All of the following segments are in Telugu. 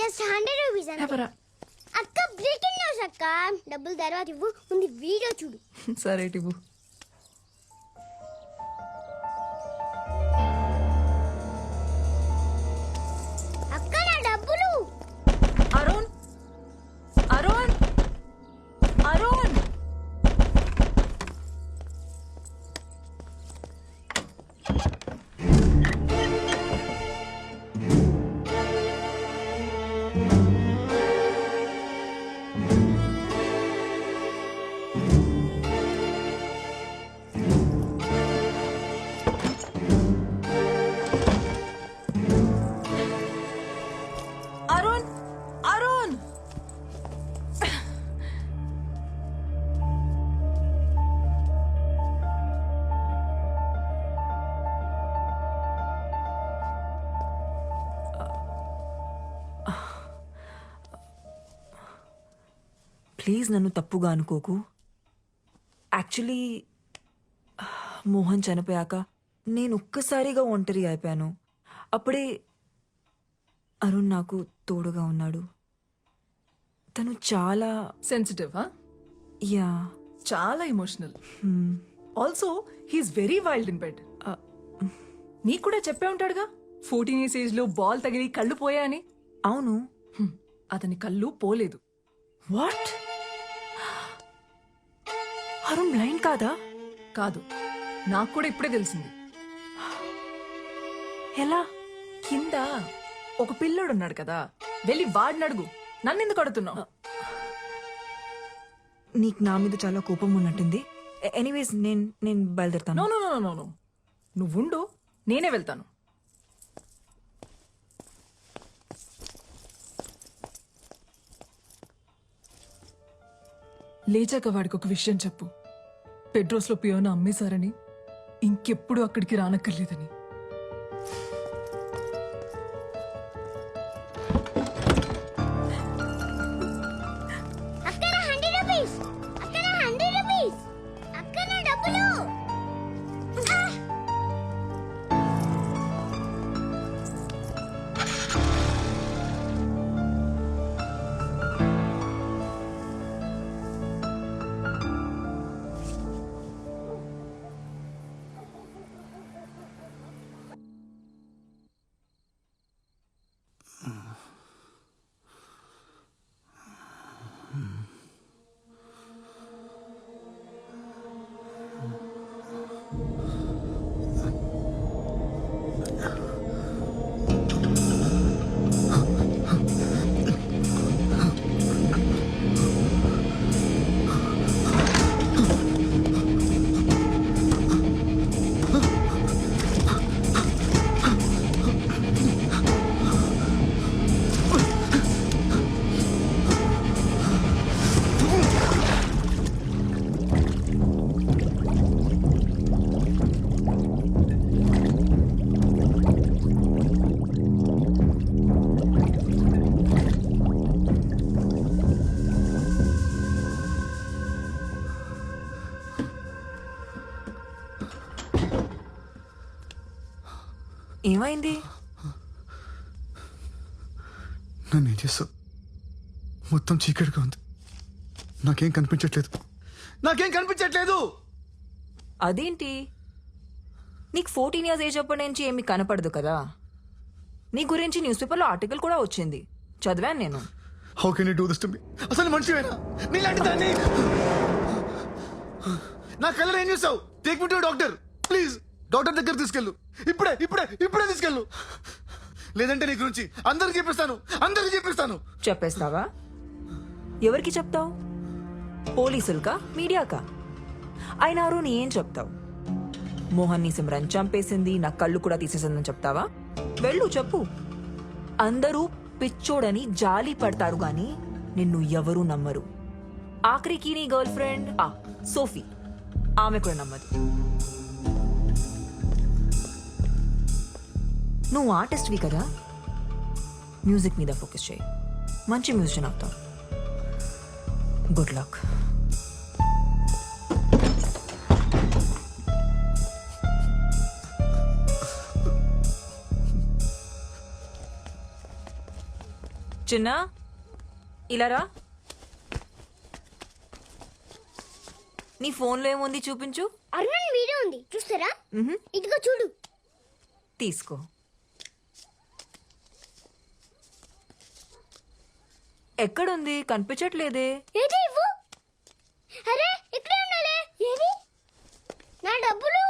జస్ట్ 100 రూపీస్ అంతే. అక్క బ్రేకింగ్ న్యూస్ అక్క. డబ్బులు తర్వాత ఇవ్వు, ముందు వీడియో చూడు. సరే ఇవ్వు. అక్క నా డబ్బులు. అరుణ్ అరుణ్ అరుణ్ అరుణ్ అరుణ్ ప్లీజ్ నన్ను తప్పుగా అనుకోకు. యాక్చువల్లీ మోహన్ చనిపోయాక నేను ఒక్కసారిగా ఒంటరి అయిపోయాను. అప్పుడే అరుణ్ నాకు తోడుగా ఉన్నాడు. తను చాలా సెన్సిటివ్. యా చాలా emotional. Also he's very wild in bed. నీకు కూడా చెప్పే ఉంటాడుగా 14 years ఏజ్ లో బాల్ తగిలి కళ్ళు పోయాయని. అవును. అతని కళ్ళు పోలేదు. వాట్? అరుణ్ బ్లైండ్ కాదా? కాదు, నాకు కూడా ఇప్పుడే తెలిసింది. ఎలా? కింద ఒక పిల్లోడు ఉన్నాడు కదా, వెళ్ళి వాడిని అడుగు. నన్నెందుకు అడుగుతున్నావు? నీకు నా మీద చాలా కోపం ఉన్నట్టుంది. ఎనీవేస్ నేను బయలుదేరుతాను. No no no no no, నువ్వుండు, నేనే వెళ్తాను. లేచాక వాడికి ఒక విషయం చెప్పు. పెడ్రోస్లో పియోనా అమ్మేశారని, ఇంకెప్పుడు అక్కడికి రానక్కర్లేదని. అక్క నా 100 రూపీస్. అక్క నా 100 రూపీస్. అక్క నా డబ్బులు. ఏమైంది? నన్ను ఏం చేస్తావు? మొత్తం చీకటిగా ఉంది. నాకేం కనిపించట్లేదు. అదేంటి? నీకు 14 years ఏజ్ అప్పటి నుంచి ఏమి కనపడదు కదా. నీ గురించి న్యూస్ పేపర్లో ఆర్టికల్ కూడా వచ్చింది, చదివాను నేను. How can you do this to me? అసలు మనిషివేనా? నీలాంటి దాన్ని నా కళ్ళలో ఏం చూసావు? Take me to doctor please. Doctor దగ్గర తీసుకెళ్ళు. ఇప్పుడే తీసుకెళ్ళు. లేదంటే నీ గురించి అందరికి చెప్పేస్తాను. చెప్పేస్తావా? ఎవరికి చెప్తావు? పోలీసులకా, మీడియాకా? అయినా నీ ఏం చెప్తావు? మోహన్ ని సిమ్రన్ చంపేసింది, నా కళ్ళు కూడా తీసేసిందని చెప్తావా? వెళ్ళు చెప్పు. అందరూ పిచ్చోడని జాలి పడతారు గాని నిన్ను ఎవరూ నమ్మరు. ఆఖరికి నీ గర్ల్ ఫ్రెండ్ సోఫీ, ఆమె కూడా నమ్మదు. నువ్వు ఆర్టిస్ట్వి కదా, మ్యూజిక్ మీద ఫోకస్ చేయి. మంచి మ్యూజిషియన్ అవుతావు. Good luck. చిన్న ఇలా రా. నీ ఫోన్లో ఏముంది చూపించు. అరుణ్ వీడియో ఉంది చూస్తారా? మ్హూ. ఇదిగో చూడు. తీసుకో. ఎక్కడుంది? కనిపించట్లేదే. ఏది ఇవ్వు. అరే ఇక్కడే ఉండాలి. ఏది? నా డబ్బులు.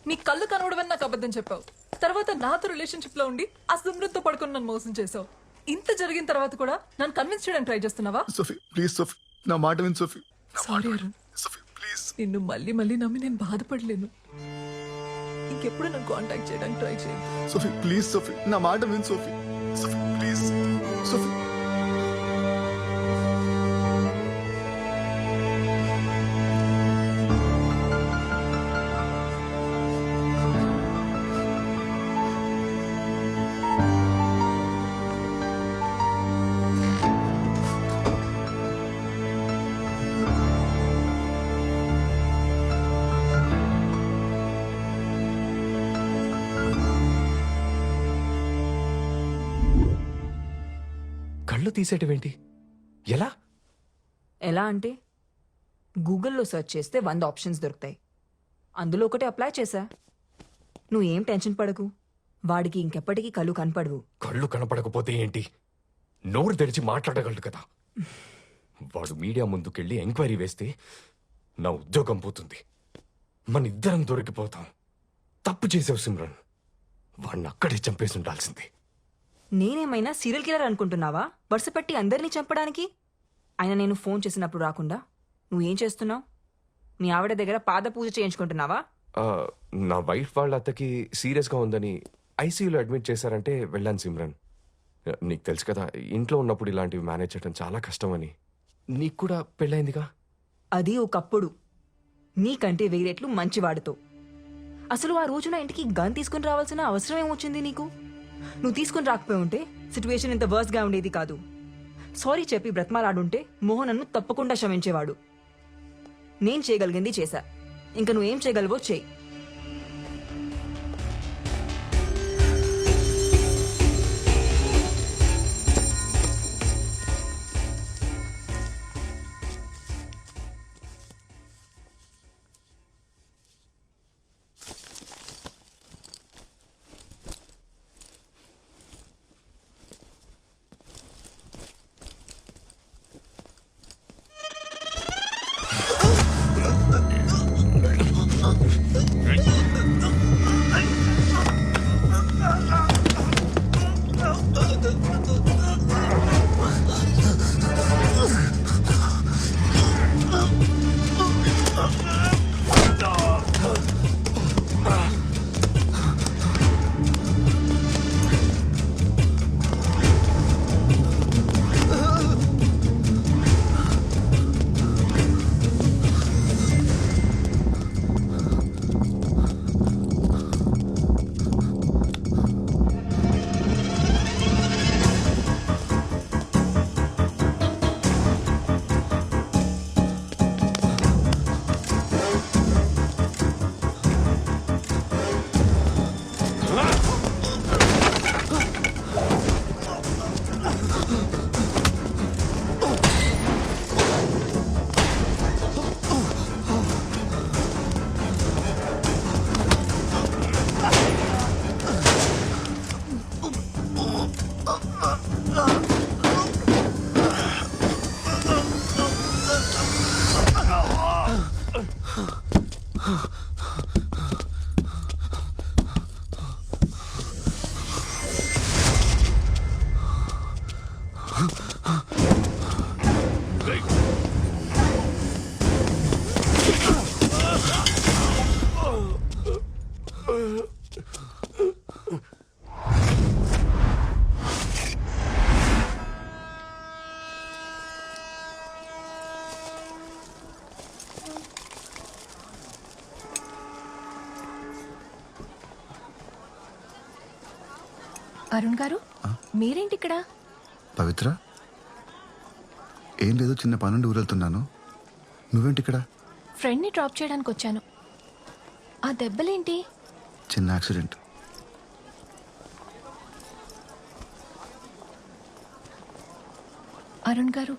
నీ కళ్ళు కనవడమని నాకు అబద్ధం చెప్పావు. తర్వాత నాతో రిలేషన్షిప్ లో ఉండి ఆ సిమ్రన్తో పడుకొని నన్ను మోసం చేసావు. ఇంత జరిగిన తర్వాత కూడా నన్ను కన్విన్స్ చేయడానికి ట్రై చేస్తున్నావా? సోఫీ ప్లీజ్ సోఫీ నా మాట విను Sophie. Sorry Arun, Sophie please. నిన్ను మళ్ళీ మళ్ళీ నమ్మి నేను బాధపడలేను. ఇంకెప్పుడు నన్ను కాంటాక్ట్ చేయడానికి ట్రై చేయండి. సోఫీ ప్లీజ్ సోఫీ నా మాట విను సోఫీ. Sophie please Sophie. కళ్ళు తీసేటవేంటి? ఎలా? ఎలా అంటే గూగుల్లో సెర్చ్ చేస్తే 100 ఆప్షన్స్ దొరుకుతాయి. అందులో ఒకటి అప్లై చేశా. నువ్వు ఏం టెన్షన్ పడకు. వాడికి ఇంకెప్పటికీ కళ్ళు కనపడవు. కళ్ళు కనపడకపోతే ఏంటి? నోరు తెరిచి మాట్లాడగలడు కదా. వాడు మీడియా ముందుకెళ్ళి ఎంక్వైరీ వేస్తే నా ఉద్యోగం పోతుంది. మన ఇద్దరం దొరికిపోతాం. తప్పు చేసావు సిమ్రన్. వాడిని అక్కడే చంపేసి ఉండాల్సింది. నేనేమైనా సీరియల్ కిల్లర్ అనుకుంటున్నావా? వరుసపెట్టి అందరినీ చంపడానికి? అయినా నేను ఫోన్ చేసినప్పుడు రాకుండా నువ్వేం చేస్తున్నావు? మీ ఆవిడ దగ్గర పాద పూజ చేయించుకుంటున్నావా? ఆ, నా వైఫ్ వాళ్ళ అత్తకి సీరియస్గా ఉందని ఐసీయూలో అడ్మిట్ చేశారంటే వెళ్ళాను సిమ్రన్. నీకు తెలుసు కదా, ఇంట్లో ఉన్నప్పుడు ఇలాంటివి మేనేజ్ చేయడం చాలా కష్టమని. నీకు కూడా పెళ్ళైందిగా. అది ఒకప్పుడు. నీకంటే వేరేట్లు మంచివాడితో. అసలు ఆ రోజున ఇంటికి గన్ తీసుకుని రావాల్సిన అవసరం ఏమొచ్చింది నీకు? నువ్వు తీసుకుని రాకపోయి ఉంటే సిచ్యువేషన్ ఇంత వర్స్ గా ఉండేది కాదు. సారీ చెప్పి బ్రతమాలాడుంటే మోహన్ నన్ను తప్పకుండా క్షమించేవాడు. నేను చేయగలిగింది చేశా. ఇంకా నువ్వేం చేయగలవో చేయి. అరుణ్ గారు, మీరేంటి ఇక్కడ? పవిత్ర ఏం లేదు, చిన్న పనుండి ఊరెళ్తున్నాను. నువ్వేంటి ఇక్కడ? ఫ్రెండ్ని డ్రాప్ చేయడానికి వచ్చాను. ఆ దెబ్బలేంటి? చిన్న యాక్సిడెంట్. అరుణ్ గారు,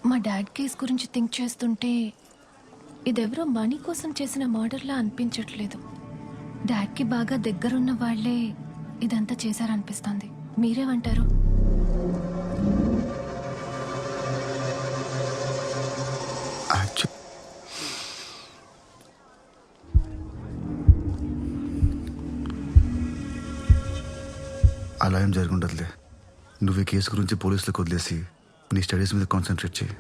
మా డాడ్ కేస్ గురించి థింక్ చేస్తుంటే ఇదెవరో మనీ కోసం చేసిన మర్డర్లా అనిపించట్లేదు. డాడ్కి బాగా దగ్గరున్న వాళ్లే ఇదంతా చేశారనిపిస్తుంది. మీరేమంటారు? అలా ఏం జరుగుండదులే. నువ్వు ఈ కేసు గురించి పోలీసులకు వదిలేసి నీ స్టడీస్ మీద కాన్సన్ట్రేట్ చేయి.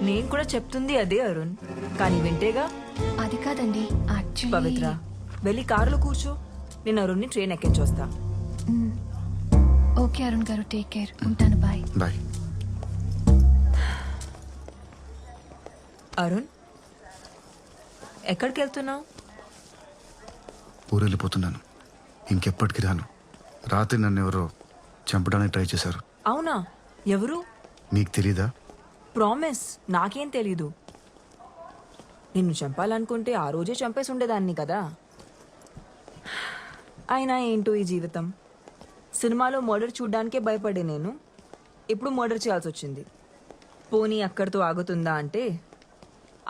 నేను కూడా చెప్తుంది అదే అరుణ్, కానీ వింటేగా. అది కాదండి, పవిత్ర, వెళ్ళి కారులో కూర్చో. నేను అరుణ్ని ట్రైన్ ఎక్కించొస్తా. ఓకే అరుణ్ గారు, టేక్ కేర్. ఉంటాను, బాయ్. బాయ్. అరుణ్, ఎక్కడికి వెళ్తున్నావు? ఊరు వెళ్ళిపోతున్నాను. ఇంకెప్పటికి రాను. రాత్రి నన్ను ఎవరో చంపడానికి ట్రై చేశారు. అవునా? ఎవరు? మీకు తెలీదా? ప్రామిస్, నాకేం తెలీదు. నిన్ను చంపాలనుకుంటే ఆ రోజే చంపేసి ఉండేదాన్ని కదా. అయినా ఏంటో ఈ జీవితం. సినిమాలో మర్డర్ చూడ్డానికే భయపడే నేను ఇప్పుడు మర్డర్ చేయాల్సి వచ్చింది. పోనీ అక్కడితో ఆగుతుందా అంటే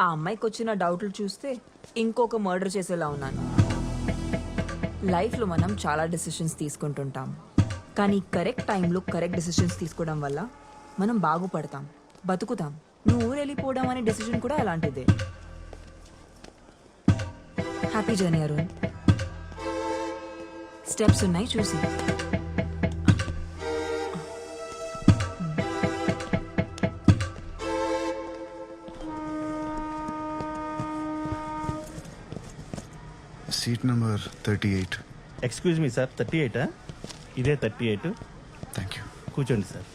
ఆ అమ్మాయికి వచ్చిన డౌట్లు చూస్తే ఇంకొక మర్డర్ చేసేలా ఉన్నాను. లైఫ్లో మనం చాలా డెసిషన్స్ తీసుకుంటుంటాం, కానీ కరెక్ట్ టైంలో కరెక్ట్ డెసిషన్స్ తీసుకోవడం వల్ల మనం బాగుపడతాం, బతుకుతాం. నువ్వు ఊరు వెళ్ళిపోవడం అనే డెసిషన్ కూడా అలాంటిదే. Happy journey Arun. స్టెప్స్ ఉన్నాయి చూసి. Seat number 38. Excuse me sir, 38 ఇదే 38. Thank you. కూర్చోండి సార్.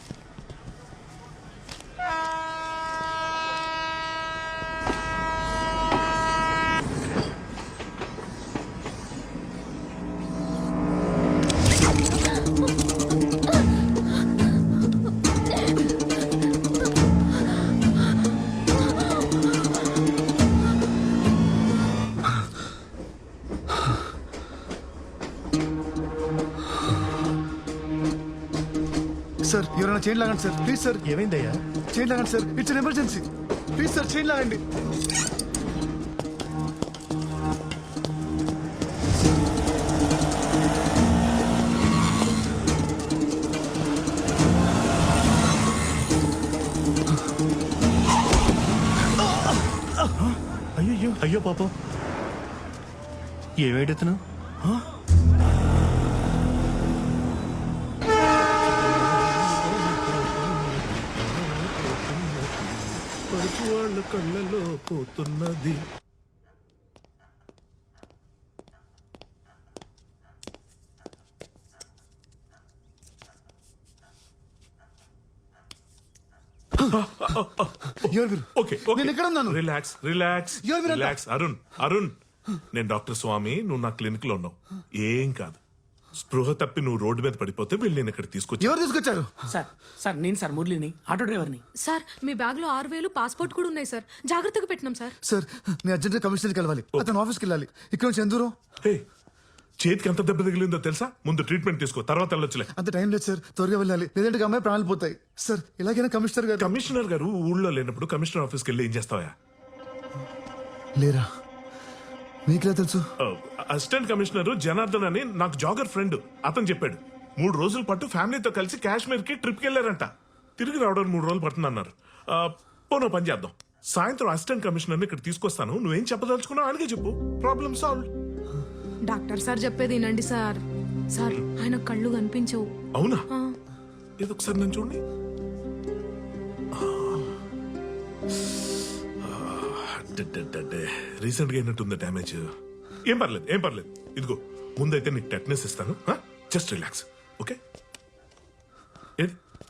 సార్, ఎవరైనా చైన్ లాగండి సార్, ప్లీజ్ సార్. ఏమైందయ్యా? చైన్ లాగండి sir, it's an emergency. Please sir, chain లాగండి. అయ్యో అయ్యో పాపం, ఏమేడుతున్నా? వాళ్ళ కళ్ళలో పోతున్నది. ఎవరు మీరు? ఓకే నేను ఎక్కడ ఉన్నాను? రిలాక్స్ రిలాక్స్ ఎవరు మీరంతా? రిలాక్స్. అరుణ్, నేను డాక్టర్ స్వామి, నువ్వు నా క్లినిక్ లో ఉన్నావు. ఏం కాదు. స్పృహ తప్పి నువ్వు రోడ్డు మీద పడిపోతే వెళ్ళి నేను ఇక్కడ తీసుకొచ్చి. ఎవరు తీసుకొచ్చారు? సార్ నేను సార్ మురళిని, ఆటో డ్రైవర్ని. సార్ మీ బ్యాగ్ లో 6,000 పాస్పోర్ట్ కూడా ఉన్నాయి సార్. జాగ్రత్తగా పెట్టినాం సార్. సార్, నేను అర్జెంట్ కమిషనర్కి వెళ్ళాలి. అతను ఆఫీస్కి వెళ్ళాలి. ఇక్కడ నుంచి ఎంత దూరం? హే, చేతికి ఎంత దెబ్బ తగిలిందో తెలుసా? ముందు ట్రీట్మెంట్ తీసుకో, తర్వాత వెళ్ళొచ్చులే. అంత టైం లేదు సార్, త్వరగా వెళ్ళాలి, లేదంటే అమ్మాయి ప్రాణాలు పోతాయి. సార్, ఇలాగైనా కమిషనర్ గారు. కమిషనర్ గారు ఊళ్ళో లేనప్పుడు కమిషనర్ ఆఫీస్కి వెళ్ళి ఏం చేస్తావా? లేరా? మీకులా తెలుసు? అసిస్టెంట్ కమిషనర్ జనార్దన్ అని నాకు జాగర్ ఫ్రెండ్, అతను చెప్పాడు. 3 రోజుల పాటు ఫ్యామిలీతో కలిసి కాశ్మీర్ కి ట్రిప్ కి వెళ్ళారంట. తిరిగి రావడానికి 3 రోజులు పడుతుంది అన్నారు. పోనో పని చేద్దాం, సాయంత్రం అసిస్టెంట్ కమిషనర్ ఇక్కడ తీసుకొస్తాను. నువ్వేం చెప్పదలుచుకున్నావు అలాగే చెప్పు, ప్రాబ్లం సాల్వ్. డాక్టర్ సార్ చెప్పేది వినండి సార్. సార్ ఆయన కళ్ళు కనిపించవు. అవునా? ఆ. ఏదో ఒకసారి నన్ను చూడండి. రీసెంట్ గా అయినట్టుంది డ్యామేజ్. ఏం పర్లేదు. ఇదిగో ముందైతే నీకు టెట్నెస్ ఇస్తాను. Just relax, okay?